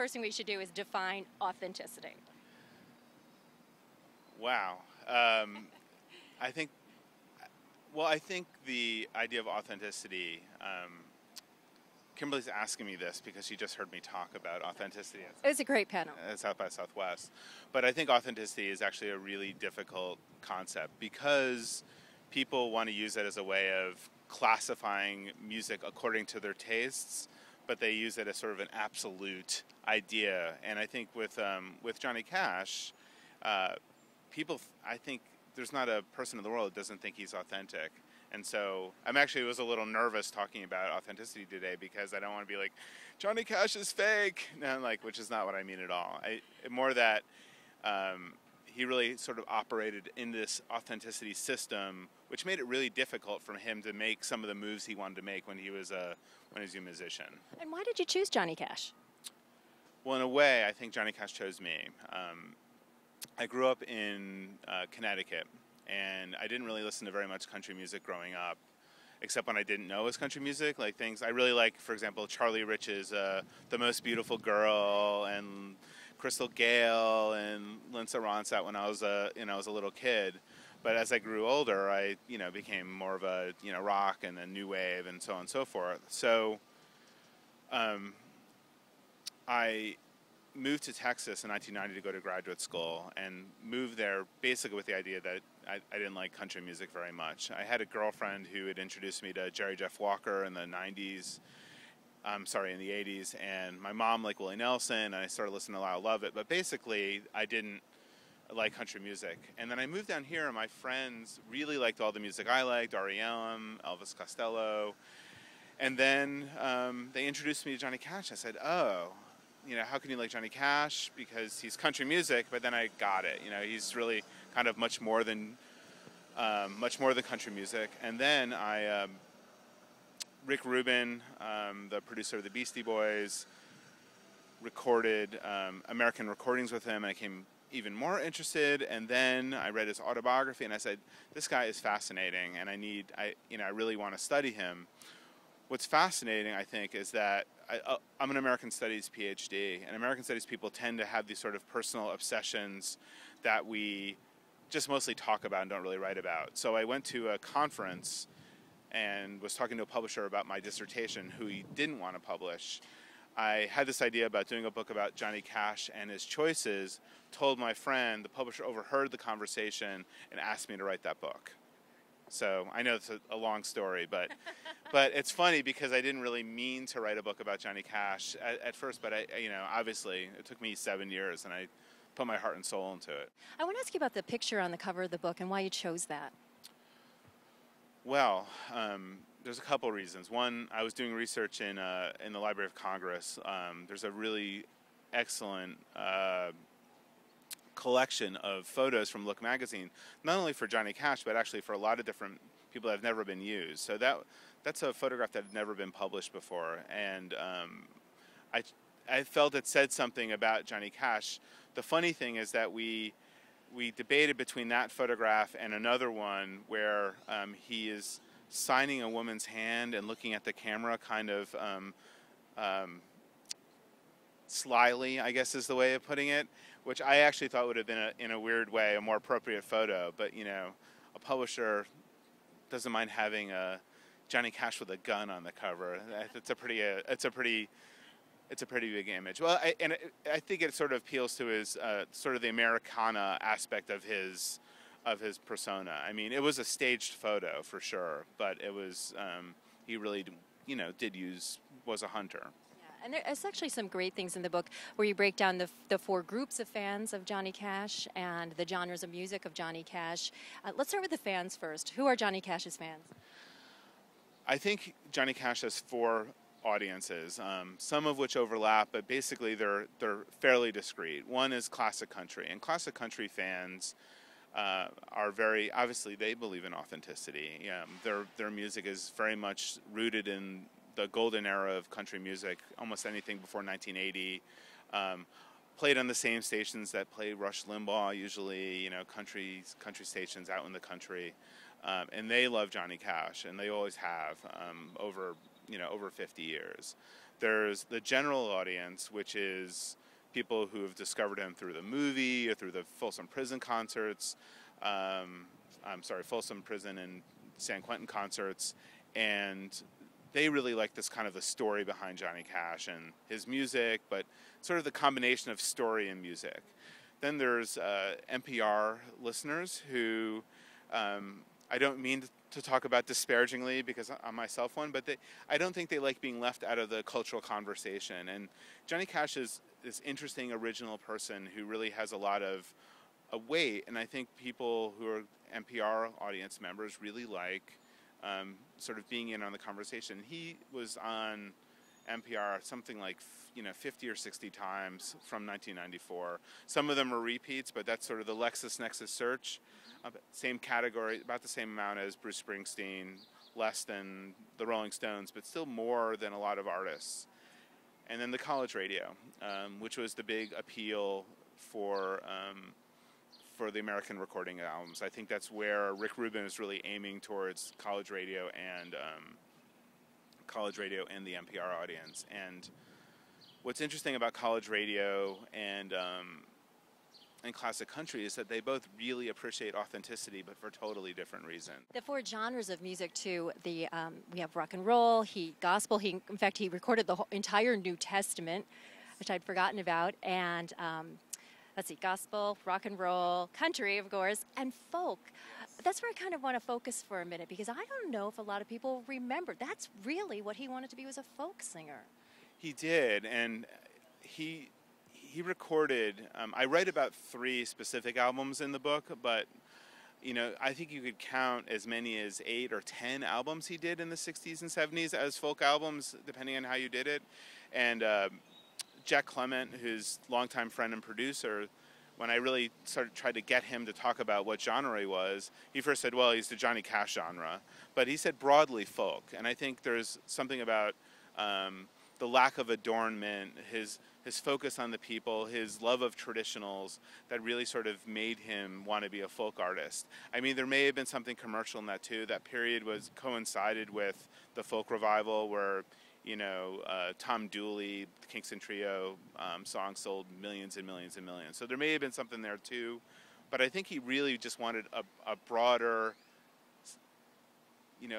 first thing we should do is define authenticity. Wow. I think, well, I think the idea of authenticity, Kimberly's asking me this because she just heard me talk about authenticity It was a great panel. at South by Southwest. But I think authenticity is actually a really difficult concept because people want to use it as a way of classifying music according to their tastes, but they use it as sort of an absolute idea. And I think with Johnny Cash, people, I think there's not a person in the world that doesn't think he's authentic. And so was a little nervous talking about authenticity today because I don't want to be like, Johnny Cash is fake, no, which is not what I mean at all. More that he really sort of operated in this authenticity system, which made it really difficult for him to make some of the moves he wanted to make when he was a musician. And why did you choose Johnny Cash? Well, in a way, I think Johnny Cash chose me. I grew up in Connecticut, and I didn't really listen to very much country music growing up, except when I didn't know it was country music. Like things I really like, for example, Charlie Rich's "The Most Beautiful Girl" and Crystal Gale and Lindsay Ronstadt when I was a little kid. But as I grew older, I became more of a rock and then new wave and so on and so forth. So I moved to Texas in 1990 to go to graduate school and moved there basically with the idea that I didn't like country music very much. I had a girlfriend who had introduced me to Jerry Jeff Walker in the 80s, and my mom liked Willie Nelson, and I started listening to a lot of Love It, but basically I didn't like country music. And then I moved down here, and my friends really liked all the music I liked, R.E.M., Elvis Costello, and then they introduced me to Johnny Cash. I said, oh, how can you like Johnny Cash? Because he's country music, but then I got it. He's really kind of much more than country music. And then Rick Rubin, the producer of the Beastie Boys, recorded American recordings with him, and I became even more interested. And then I read his autobiography, and I said, this guy is fascinating, and I really want to study him. What's fascinating, I think, is that I'm an American Studies PhD, and American Studies people tend to have these sort of personal obsessions that we just mostly talk about and don't really write about. So I went to a conference and was talking to a publisher about my dissertation who he didn't want to publish. I had this idea about doing a book about Johnny Cash and his choices, told my friend, the publisher overheard the conversation and asked me to write that book. So I know it's a long story, but it's funny because I didn't really mean to write a book about Johnny Cash at first, but obviously it took me 7 years, and I put my heart and soul into it. I want to ask you about the picture on the cover of the book and why you chose that. Well, there's a couple reasons. One, I was doing research in the Library of Congress. There's a really excellent collection of photos from Look magazine, not only for Johnny Cash, but actually for a lot of different people that have never been used. So that's a photograph that had never been published before, and I felt it said something about Johnny Cash. The funny thing is that we debated between that photograph and another one where he is signing a woman's hand and looking at the camera kind of slyly, I guess is the way of putting it, which I actually thought would have been, in a weird way, a more appropriate photo. But, a publisher doesn't mind having a Johnny Cash with a gun on the cover. It's a pretty big image. Well, I think it sort of appeals to his sort of the Americana aspect of his persona. I mean, it was a staged photo for sure, but it was he really was a hunter. And there's actually some great things in the book where you break down the four groups of fans of Johnny Cash and the genres of music of Johnny Cash. Let's start with the fans first. Who are Johnny Cash's fans? I think Johnny Cash has four audiences, some of which overlap, but basically they're fairly discrete. One is classic country, and classic country fans are very, obviously they believe in authenticity. Their music is very much rooted in the golden era of country music, almost anything before 1980, played on the same stations that play Rush Limbaugh, usually, country stations out in the country, and they love Johnny Cash, and they always have over 50 years. There's the general audience, which is people who have discovered him through the movie or through the Folsom Prison concerts. Folsom Prison and San Quentin concerts, and they really like this kind of the story behind Johnny Cash and his music, but sort of the combination of story and music. Then there's NPR listeners who I don't mean to talk about disparagingly because I'm myself one, but I don't think they like being left out of the cultural conversation. And Johnny Cash is this interesting, original person who really has a lot of weight, and I think people who are NPR audience members really like sort of being in on the conversation. He was on NPR something like 50 or 60 times from 1994. Some of them are repeats, but that's sort of the LexisNexis search. Same category, about the same amount as Bruce Springsteen, less than the Rolling Stones, but still more than a lot of artists. And then the college radio, which was the big appeal for the American recording albums. I think that's where Rick Rubin is really aiming towards college radio and the NPR audience. And what's interesting about college radio and classic country is that they both really appreciate authenticity, but for totally different reasons. The four genres of music too. We have rock and roll, gospel. In fact, he recorded the whole entire New Testament, which I'd forgotten about, and let's see, gospel, rock and roll, country, of course, and folk. That's where I kind of want to focus for a minute, because I don't know if a lot of people remember. That's really what he wanted to be, was a folk singer. He did, and he recorded, I write about 3 specific albums in the book, but I think you could count as many as 8 or 10 albums he did in the 60s and 70s as folk albums, depending on how you did it. And Jack Clement, who's longtime friend and producer, when I really tried to get him to talk about what genre he was, he first said, well, he's the Johnny Cash genre. But he said broadly folk. And I think there's something about the lack of adornment, his focus on the people, his love of traditionals that really sort of made him want to be a folk artist. I mean, there may have been something commercial in that too. That period coincided with the folk revival where Tom Dooley, the Kingston Trio song sold millions and millions and millions. So there may have been something there too, but I think he really just wanted a broader,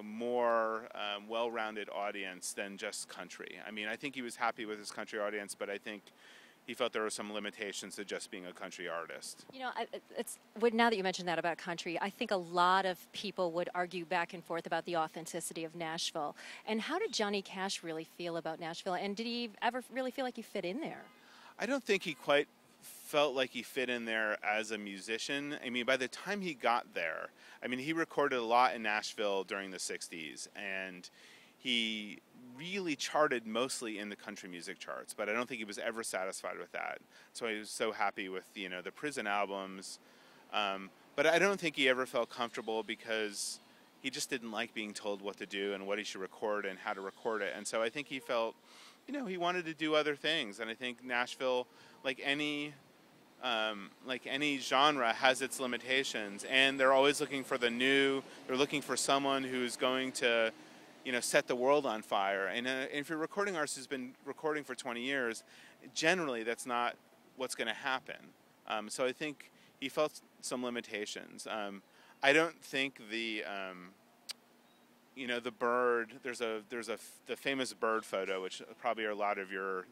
more well-rounded audience than just country. I mean, I think he was happy with his country audience, but I think he felt there were some limitations to just being a country artist. Now that you mentioned that about country, I think a lot of people would argue back and forth about the authenticity of Nashville. And how did Johnny Cash really feel about Nashville? And did he ever really feel like he fit in there? I don't think he quite felt like he fit in there as a musician. I mean, by the time he got there, he recorded a lot in Nashville during the 60s, and he really charted mostly in the country music charts, but I don't think he was ever satisfied with that. So he was so happy with, the Prison albums. But I don't think he ever felt comfortable because he just didn't like being told what to do and what he should record and how to record it. And so I think he felt, he wanted to do other things. And I think Nashville, like any genre, has its limitations, and they're always looking for the new. They're looking for someone who's going to set the world on fire. And if you're a recording artist who's been recording for 20 years, generally that's not what's going to happen. So I think he felt some limitations. I don't think the bird. There's the famous bird photo, which probably a lot of your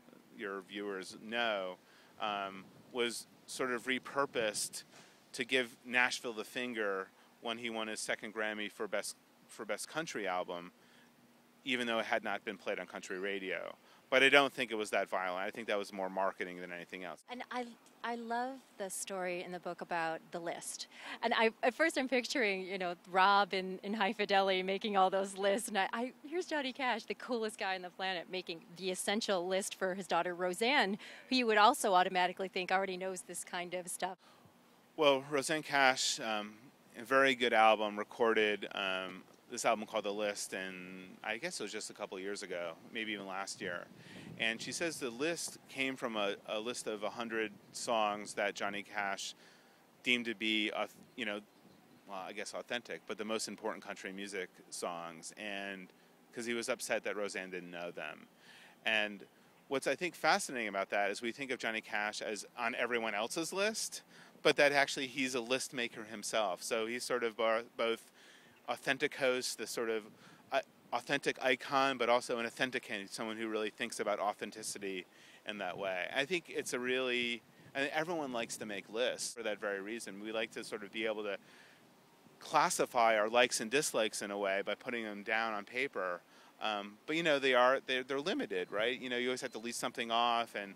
viewers know, was sort of repurposed to give Nashville the finger when he won his second Grammy for best country album, even though it had not been played on country radio. But I don't think it was that violent. I think that was more marketing than anything else. And I love the story in the book about the list. And at first I'm picturing, Rob in High Fidelity making all those lists. And here's Johnny Cash, the coolest guy on the planet, making the essential list for his daughter Roseanne, who you would also automatically think already knows this kind of stuff. Well, Roseanne Cash, a very good album, recorded this album called The List, and I guess it was just a couple of years ago, maybe even last year. And she says the list came from a list of 100 songs that Johnny Cash deemed to be, I guess authentic, but the most important country music songs, and because he was upset that Roseanne didn't know them. And what's I think fascinating about that is we think of Johnny Cash as on everyone else's list, but that actually he's a list maker himself. So he's sort of both authentic host, the sort of authentic icon, but also an authenticant, someone who really thinks about authenticity in that way. I think it's a really, everyone likes to make lists for that very reason. We like to sort of be able to classify our likes and dislikes in a way by putting them down on paper. But you know, they're limited, right? You know, you always have to leave something off, and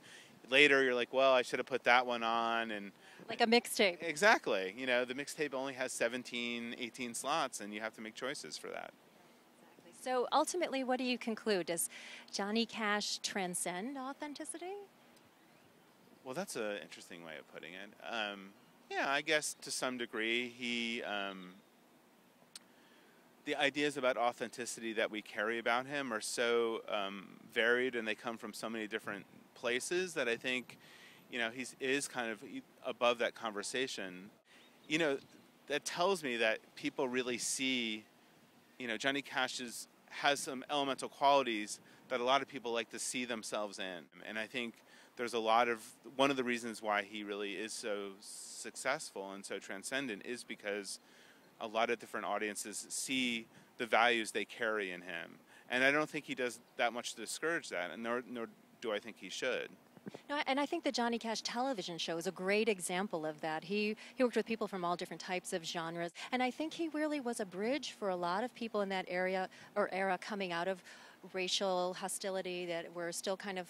later you're like, well, I should have put that one on, and like a mixtape. Exactly. You know, the mixtape only has 17, 18 slots, and you have to make choices for that. So ultimately, what do you conclude? Does Johnny Cash transcend authenticity? Well, that's an interesting way of putting it. Yeah, I guess to some degree, the ideas about authenticity that we carry about him are so varied, and they come from so many different places that I think, you know, he is kind of above that conversation. You know, that tells me that people really see, you know, Johnny Cash has some elemental qualities that a lot of people like to see themselves in. And I think there's one of the reasons why he really is so successful and so transcendent is because a lot of different audiences see the values they carry in him. And I don't think he does that much to discourage that, and nor do I think he should. No, and I think the Johnny Cash television show is a great example of that. He worked with people from all different types of genres, and I think he really was a bridge for a lot of people in that area or era coming out of racial hostility that were still kind of,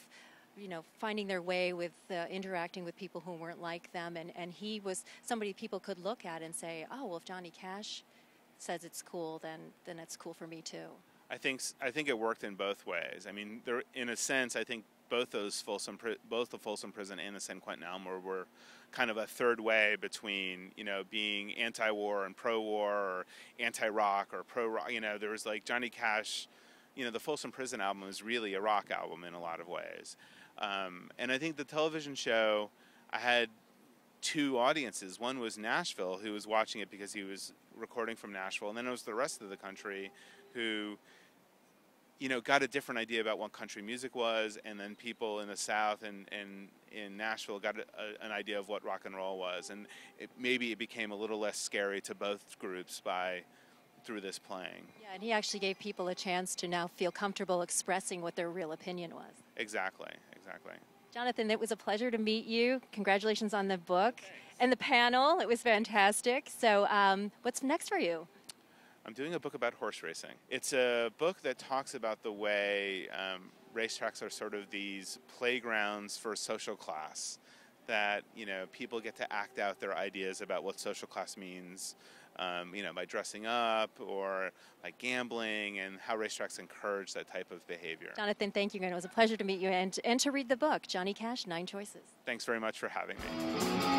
you know, finding their way with interacting with people who weren't like them, and he was somebody people could look at and say, oh, well, if Johnny Cash says it's cool, then it's cool for me too. I think it worked in both ways. I mean, there, in a sense, I think both the Folsom Prison and the San Quentin Elmer were kind of a third way between, you know, being anti-war and pro-war, or anti-rock or pro-rock. You know, there was like Johnny Cash, you know, the Folsom Prison album is really a rock album in a lot of ways. And I think the television show, I had two audiences. One was Nashville, who was watching it because he was recording from Nashville, and then it was the rest of the country who, you know, got a different idea about what country music was, and then people in the South and in Nashville got an idea of what rock and roll was, and maybe it became a little less scary to both groups through this playing. Yeah, and he actually gave people a chance to now feel comfortable expressing what their real opinion was. Exactly. Jonathan, it was a pleasure to meet you. Congratulations on the book and the panel. It was fantastic. So what's next for you? I'm doing a book about horse racing. It's a book that talks about the way racetracks are sort of these playgrounds for social class, that, you know, people get to act out their ideas about what social class means, you know, by dressing up or by gambling, and how racetracks encourage that type of behavior. Jonathan, thank you. And it was a pleasure to meet you and to read the book, Johnny Cash, 9 Choices. Thanks very much for having me.